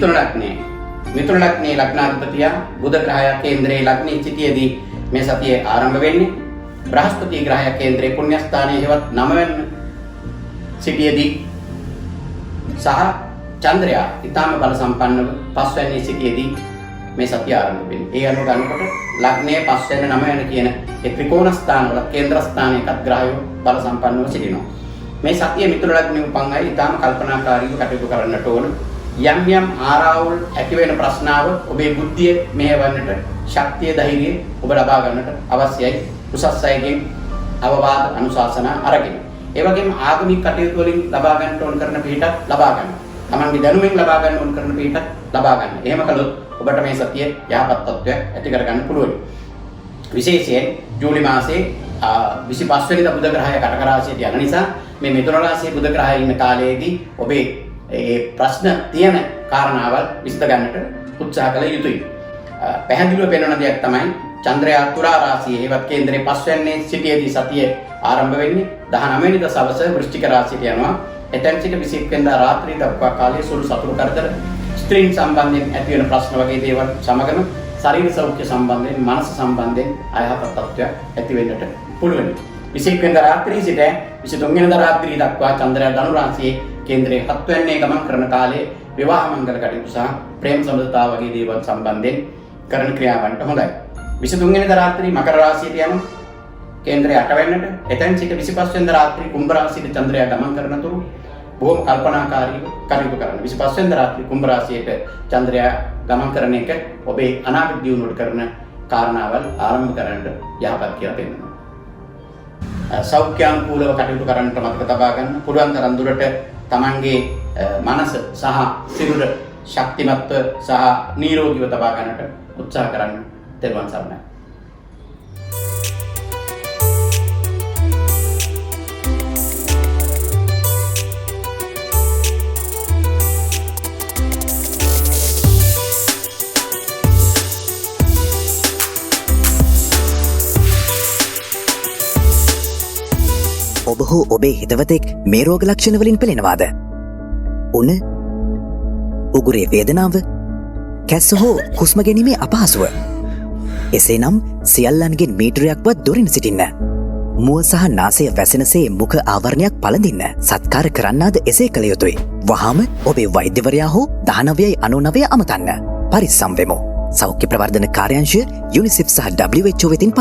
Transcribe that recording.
මිථුන ලග්නයේ මිථුන ලග්නයේ ලග්නාධිපතියා බුධ ග්‍රහය කේන්ද්‍රයේ ලග්නයේ සිටියේදී මේ සතියේ ආරම්භ වෙන්නේ. බ්‍රහස්පති ග්‍රහය කේන්ද්‍රයේ පුණ්‍ය ස්ථානයේ හෙවත් 9 වෙනි සිටියේදී සහ චන්ද්‍රයා ඊටාම බල සම්පන්නව 5 වෙනි සිටියේදී මේ සතිය ආරම්භ වෙන්නේ. ඒ අනුව ගන්නකොට ලග්නයේ 5 වෙනි 9 වෙනි කියන ඒ ත්‍රිකෝණ ස්ථානවල කේන්ද්‍ර ස්ථානයකත් ග්‍රහයෝ බල සම්පන්නව සිටිනවා. මේ සතිය මිථුන ලග්නයේ උපන් අය ඊටාම කල්පනාකාරීව කටයුතු කරන්නට ඕන. යම් යම් ආරාවුල් ඇති වෙන ප්‍රශ්නාව ඔබේ බුද්ධිය මෙහෙවන්නට ශක්තිය ධෛර්යය ඔබ ලබා ගන්නට අවශ්‍යයි. උසස් අයගෙන් අවවාද අනුශාසනා අරගෙන. ඒ වගේම ආගමික කටයුතු වලින් ලබා ගන්නට ඕන කරන පිළිටක් ලබා ගන්න. තමන්ගේ දැනුමෙන් ලබා ගන්න ඕන කරන පිළිටක් ලබා ගන්න. එහෙම කළොත් ඔබට මේ සතිය යහපත් තත්ත්වයක් ඇති කර ගන්න පුළුවන්. විශේෂයෙන් ජූලි මාසයේ 25 වෙනිදා බුධ ග්‍රහය කටක රාශියට යන නිසා මේ මිථුන රාශියේ බුධ ග්‍රහය ඉන්න කාලයේදී ඔබේ ඒ ප්‍රශ්න තියෙන කාරණාවල් විසඳ ගන්නට උත්සාහ කළ යුතුයි. පැහැදිලිව පෙන්වන දෙයක් තමයි චන්ද්‍රයා තුලා රාශියේ හේවත් කේන්ද්‍රයේ 5 වෙනි සිටියේදී සතිය ආරම්භ වෙන්නේ 19 වෙනිදා සවස වෘශ්චික රාශියට යනවා. එතෙන් සිට 21 වෙනිදා රාත්‍රිය දක්වා කාලයේ සුළු සතුරු කරදර ස්ත්‍රීන් සම්බන්ධයෙන් ඇති වෙන ප්‍රශ්න වගේ දේවල් සමගම ශරීර සෞඛ්‍ය සම්බන්ධයෙන් මනස සම්බන්ධයෙන් අයහපත් තත්ත්වයක් ඇති වෙන්නට පුළුවන්. 21 වෙනිදා රාත්‍රිය සිට 23 වෙනිදා රාත්‍රිය දක්වා චන්ද්‍රයා ධනු රාශියේ කේන්ද්‍රයේ 7 වෙනි ගමන් කරන කාලයේ විවාහ මංගල කටයුතු සහ ප්‍රේම සම්බන්ධතා වගේ දේවල් සම්බන්ධයෙන් කරන ක්‍රියාවන්ට හොඳයි. 23 වෙනිදා රාත්‍රිය මකර රාශියට යනවා. කේන්ද්‍රය 8 වෙනිදාට එතෙන් සිට 25 වෙනිදා රාත්‍රිය කුම්භ රාශියට චන්ද්‍රයා ගමන් කරන තුරු බොහොම කල්පනාකාරීව කටයුතු කරන්න. 25 වෙනිදා රාත්‍රිය කුම්භ රාශියට චන්ද්‍රයා ගමන් කරන එක ඔබේ අනාගත දියුණුවට කරන කාරණාවල් ආරම්භ කරන්න යහපත් කියලා පෙන්වනවා. සෞඛ්‍යානුකූලව කටයුතු කරන්නට මතක තබා ගන්න. පුළුවන් තරම් දුරට තමන්ගේ මනස සහ සිරුර ශක්තිමත්ව සහ නිරෝගීව තබා ගන්නට උත්සාහ කරන්න. තෙරුවන් සරණයි. ඔබ හෝ ඔබේ හිතවතෙක් මේ රෝග ලක්ෂණ වලින් පෙළෙනවාද? උණ, උගුරේ වේදනාව, කැස්ස හෝ හුස්ම ගැනීමේ අපහසුව. එසේනම් සියල්ලන්ගෙන් මීටරයක්වත් දුරින් සිටින්න. මුව සහ නාසය වැසෙනසේ මුඛ ආවරණයක් පළඳින්න. සත්කාර කරන්නාද එසේ කළ යුතුයි. වහාම ඔබේ වෛද්‍යවරයා හෝ 1999 අමතන්න. පරිස්සම් වෙමු. සෞඛ්‍ය ප්‍රවර්ධන කාර්යාංශය UNICEF සහ WHO වෙතින්